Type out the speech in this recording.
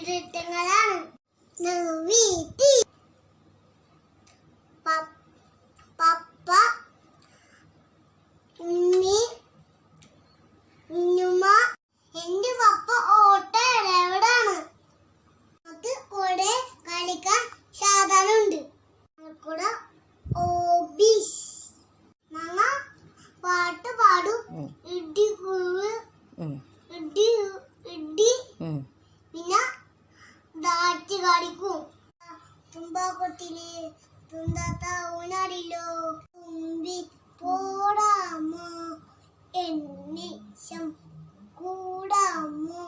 പേരിട്ടങ്ങളാണ്. വീട്ടി പപ്പ ഉമ്മി ഉമ്മ. എന്റെ പപ്പ ഓട്ടോ എവിടാണ്? നമുക്ക് കൂടെ കളിക്കാൻ സാധനമുണ്ട്. കൂടെ ഓബീസ് മങ്ങ പാട്ട് പാടും. ഇടി ഇടി പിന്നെ ഡാറ്റ് കളിക്കും. തുമ്പാക്കൊട്ടില് തുണ്ടാത്ത ഊനാടില്ലോ തുമ്പി പോടാമോ എന്നെ കൂടാമോ.